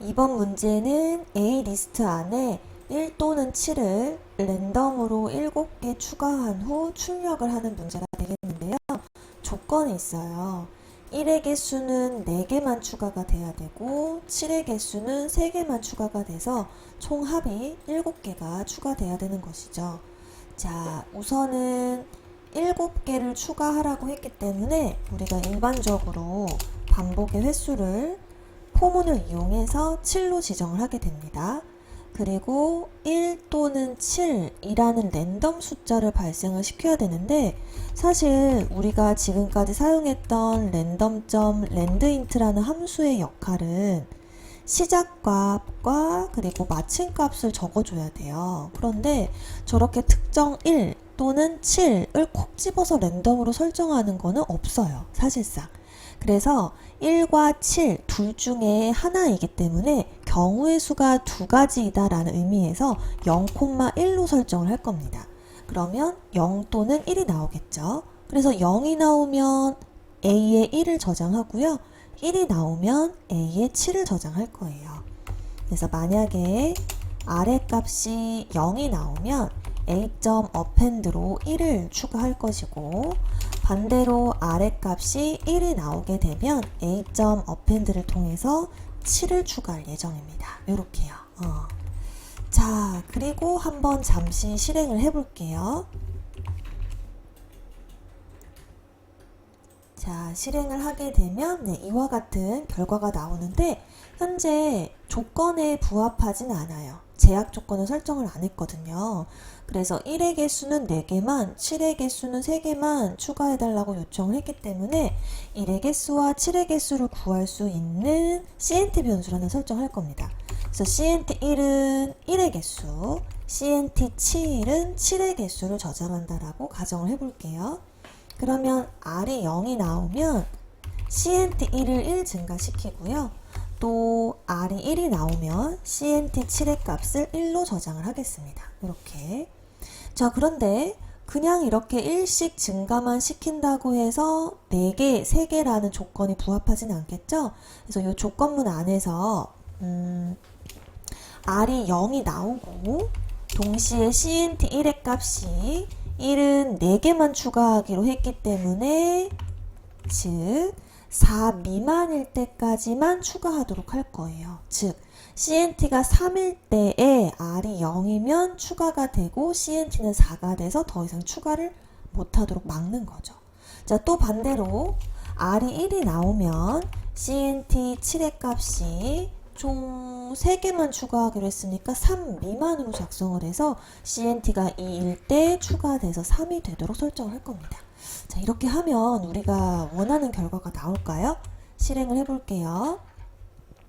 이번 문제는 A 리스트 안에 1 또는 7을 랜덤으로 7개 추가한 후 출력을 하는 문제가 되겠는데요. 조건이 있어요. 1의 개수는 4개만 추가가 돼야 되고 7의 개수는 3개만 추가가 돼서 총 합이 7개가 추가돼야 되는 것이죠. 자, 우선은 7개를 추가하라고 했기 때문에 우리가 일반적으로 반복의 횟수를 포문을 이용해서 7로 지정을 하게 됩니다. 그리고 1 또는 7이라는 랜덤 숫자를 발생을 시켜야 되는데, 사실 우리가 지금까지 사용했던 랜덤.landint라는 함수의 역할은 시작값과 그리고 마침값을 적어줘야 돼요. 그런데 저렇게 특정 1 또는 7을 콕 집어서 랜덤으로 설정하는 거는 없어요, 사실상. 그래서 1과 7 둘 중에 하나이기 때문에 경우의 수가 2가지이다 라는 의미에서 0,1로 설정을 할 겁니다. 그러면 0 또는 1이 나오겠죠. 그래서 0이 나오면 A에 1을 저장하고요. 1이 나오면 A에 7을 저장할 거예요. 그래서 만약에 아래 값이 0이 나오면 A.append로 1을 추가할 것이고, 반대로 아래 값이 1이 나오게 되면 A.append를 통해서 7을 추가할 예정입니다. 요렇게요. 자, 그리고 한번 잠시 실행을 해볼게요. 자, 실행을 하게 되면 이와 같은 결과가 나오는데, 현재 조건에 부합하진 않아요. 제약 조건을 설정을 안 했거든요. 그래서 1의 개수는 4개만, 7의 개수는 3개만 추가해달라고 요청을 했기 때문에 1의 개수와 7의 개수를 구할 수 있는 CNT 변수라는 설정을 할 겁니다. 그래서 CNT1은 1의 개수, CNT7은 7의 개수를 저장한다라고 가정을 해볼게요. 그러면 R이 0이 나오면 CNT1을 1 증가시키고요. 또 R이 1이 나오면 CNT7의 값을 1로 저장을 하겠습니다. 이렇게. 자, 그런데 그냥 이렇게 1씩 증가만 시킨다고 해서 4개, 3개라는 조건이 부합하진 않겠죠? 그래서 이 조건문 안에서 R이 0이 나오고 동시에 CNT1의 값이 1은 4개만 추가하기로 했기 때문에, 즉 4 미만일 때까지만 추가하도록 할 거예요. 즉 CNT가 3일 때에 R이 0이면 추가가 되고 CNT는 4가 돼서 더 이상 추가를 못하도록 막는 거죠. 자, 또 반대로 R이 1이 나오면 CNT 7의 값이 총 3개만 추가하기로 했으니까 3 미만으로 작성을 해서 CNT가 2일 때 추가돼서 3이 되도록 설정을 할 겁니다. 자, 이렇게 하면 우리가 원하는 결과가 나올까요? 실행을 해볼게요.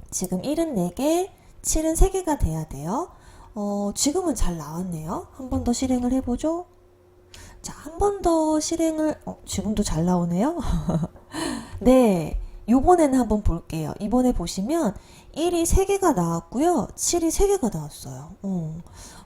지금 1은 4개, 7은 3개가 돼야 돼요. 지금은 잘 나왔네요. 한 번 더 실행을 해보죠. 자, 한 번 더 실행을, 지금도 잘 나오네요. 네, 요번에는 한번 볼게요. 이번에 보시면 1이 3개가 나왔고요. 7이 3개가 나왔어요.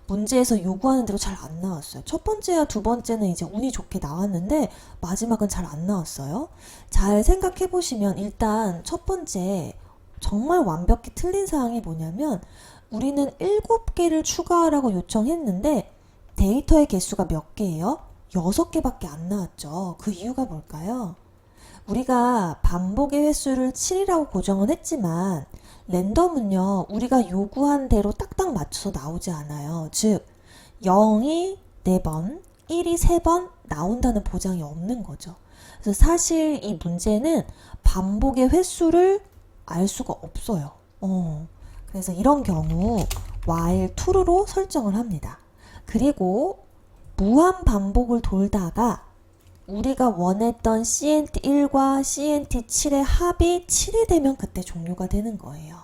문제에서 요구하는 대로 잘 안 나왔어요. 첫 번째와 두 번째는 이제 운이 좋게 나왔는데 마지막은 잘 안 나왔어요. 잘 생각해 보시면 일단 첫 번째 정말 완벽히 틀린 사항이 뭐냐면, 우리는 7개를 추가하라고 요청했는데 데이터의 개수가 몇 개예요? 6개밖에 안 나왔죠. 그 이유가 뭘까요? 우리가 반복의 횟수를 7이라고 고정은 했지만 랜덤은요, 우리가 요구한 대로 딱딱 맞춰서 나오지 않아요. 즉 0이 4번, 1이 3번 나온다는 보장이 없는 거죠. 그래서 사실 이 문제는 반복의 횟수를 알 수가 없어요. 그래서 이런 경우 while true로 설정을 합니다. 그리고 무한 반복을 돌다가 우리가 원했던 CNT1과 CNT7의 합이 7이 되면 그때 종료가 되는 거예요.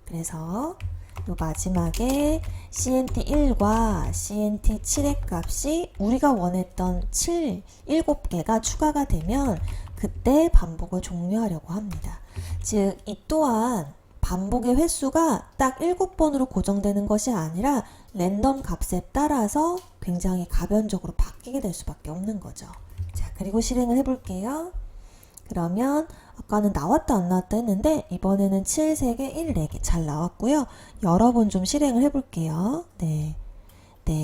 그래서 또 마지막에 CNT1과 CNT7의 값이 우리가 원했던 7개가 추가가 되면 그때 반복을 종료하려고 합니다. 즉, 이 또한 반복의 횟수가 딱 7번으로 고정되는 것이 아니라 랜덤 값에 따라서 굉장히 가변적으로 바뀌게 될 수밖에 없는 거죠. 자, 그리고 실행을 해볼게요. 그러면 아까는 나왔다 안 나왔다 했는데 이번에는 7 3개, 1 4개 잘 나왔고요. 여러 번 좀 실행을 해볼게요. 네,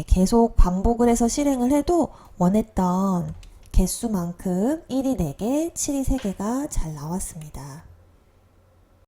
계속 반복을 해서 실행을 해도 원했던 개수만큼 1이 4개, 7이 3개가 잘 나왔습니다.